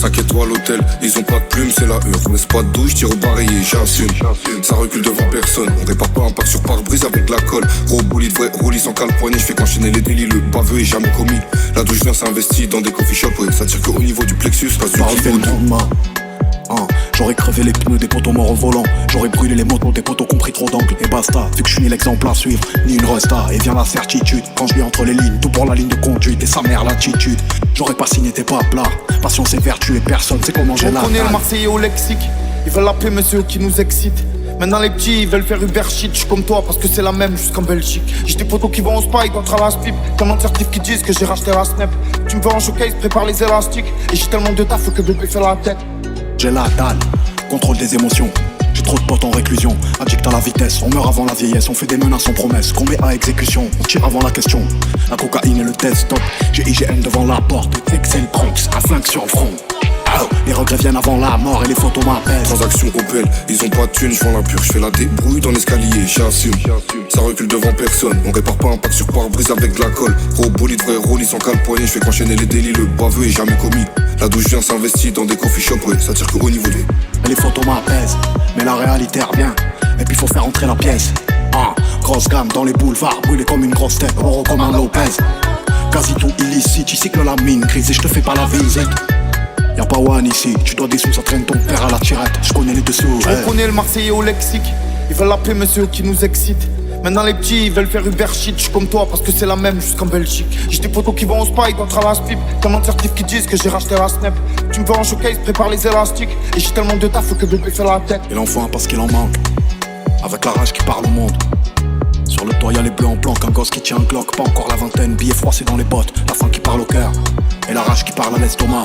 5 étoiles l'hôtel, ils ont pas de plumes, c'est la hure. Laisse pas de douche, tire au barillet, j'assume. Ça recule devant personne, on répare pas un pack sur pare-brise avec la colle. Gros bolide, vrai roulis sans cale poignet, j'fais qu'enchaîner les délits, le baveux est jamais commis. Là d'où je viens, c'est investi dans des coffee shops, ouais. Ça tire qu'au niveau du plexus, reste du kiff J'aurais crevé les pneus des poteaux morts au volant. J'aurais brûlé les motos des poteaux compris trop d'angles. Et basta, vu que je suis ni l'exemple à suivre, ni une resta. Et vient la certitude, quand je lis entre les lignes, tout pour la ligne de conduite et sa mère l'attitude. J'aurais pas signé tes pas à plat. Passion c'est vertu et personne sait comment j'ai la. On connaît le Marseillais au lexique. Ils veulent l'appeler monsieur qui nous excite. Maintenant les petits ils veulent faire Uber shit. J'suis comme toi parce que c'est la même jusqu'en Belgique. J'ai des potos qui vont au spike contre la spip. Tellement de certifs qui disent que j'ai racheté la snap. Tu me veux en showcase, prépare les élastiques. Et j'ai tellement de taf que bébé fait la tête. J'ai la dalle, contrôle des émotions. J'ai trop de potes en réclusion, addict à la vitesse. On meurt avant la vieillesse, on fait des menaces sans promesses. Qu'on met à exécution, on tire avant la question. La cocaïne et le desktop, j'ai IGN devant la porte. Excel Bronx, un flingue sur le front. Oh, les regrets viennent avant la mort et les photos m'appellent. Transaction Opel, ils ont pas de thunes, j'vends la pure. J'fais la débrouille dans l'escalier, j'assume. Ça recule devant personne, on répare pas un pack sur pare-brise avec de la colle. Gros bolide, vrai roulis sans cale poignet, j'fais qu'enchaîner les délits, le baveux est jamais commis. Là d'où je viens s'investit dans des coffee shops, ouais. Ça tire qu'au niveau des. Les photos m'apaisent, mais la réalité revient. Et puis faut faire entrer la pièce. Grosse gamme dans les boulevards, brûlé comme une grosse tête, oro comme un Lopez. Quasi tout illicite, ici que la mine grise et je te fais pas la visite. Y'a pas one ici, tu dois des sous, ça traîne ton père à la tirette. Je connais les dessous. Je connais le Marseillais au lexique. Ils veulent l'appeler monsieur qui nous excite. Maintenant les petits ils veulent faire Uber shit. J'suis comme toi parce que c'est la même jusqu'en Belgique. J'ai des potos qui vont au spike contre la spip. Tellement de certifs qui disent que j'ai racheté la snap. Tu me veux en showcase, prépare les élastiques. Et j'ai tellement de taf que bébé fait la tête. Il en faut un parce qu'il en manque. Avec la rage qui parle au monde. Sur le toit y'a les bleus en planque, un gosse qui tient un Glock. Pas encore la vingtaine, billets froissés dans les bottes. La faim qui parle au cœur et la rage qui parle à l'estomac.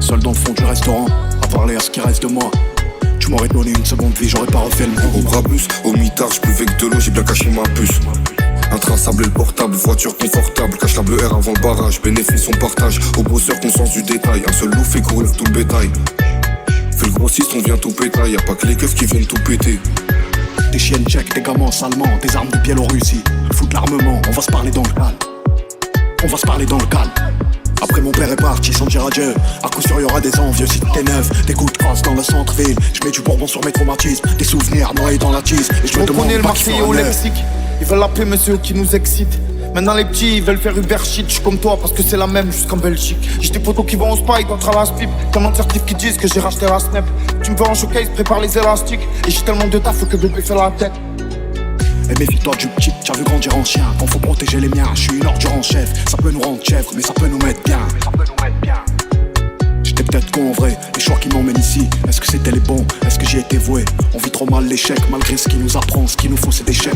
Seul dans le fond du restaurant, à parler à ce qui reste de moi. Tu m'aurais donné une seconde vie, j'aurais pas refait le monde. Au Brabus, au mitard, j'buvais que de l'eau, j'ai bien caché ma puce. Intraçable et le portable, voiture confortable. Cache la bleu air avant le barrage, bénéfice on partage. Au bosseur, conscience du détail. Un seul loup fait courir tout le bétail. Fais le grossiste, on vient tout pétail. Y'a pas que les keufs qui viennent tout péter. Des chiennes tchèques, des gamins allemands, des armes de Biélorussie. Fout de l'armement, on va se parler dans le calme. On va se parler dans le calme. Après mon père est parti sans dire adieu. À coup sûr y'aura des envieux si t'es neuf. Des coups de crosse dans le centre-ville. J'mets du bourbon sur mes traumatismes. Des souvenirs noyés dans la tise. Et je me demande le pas qui Marseillais fera au l'heure. lexique. Ils veulent l'appeler monsieur qui nous excite. Maintenant les petits ils veulent faire Uber shit. J'suis comme toi parce que c'est la même jusqu'en Belgique. J'ai des potos qui vont au spike contre la spip. Tellement de certifs qui disent que j'ai racheté la snap. Tu me veux en showcase, prépare les élastiques. Et j'ai tellement de taf que bébé fait la tête. Et méfie-toi du petit, t'as vu grandir en chien. Quand faut protéger les miens, je suis une ordure en chef. Ça peut nous rendre chèvres, mais ça peut nous mettre bien. J'étais peut-être con en vrai, les choix qui m'emmènent ici. Est-ce que c'était les bons, est-ce que j'y étais voué? On vit trop mal l'échec, malgré ce qui nous apprend. Ce qu'il nous faut c'est des chèques.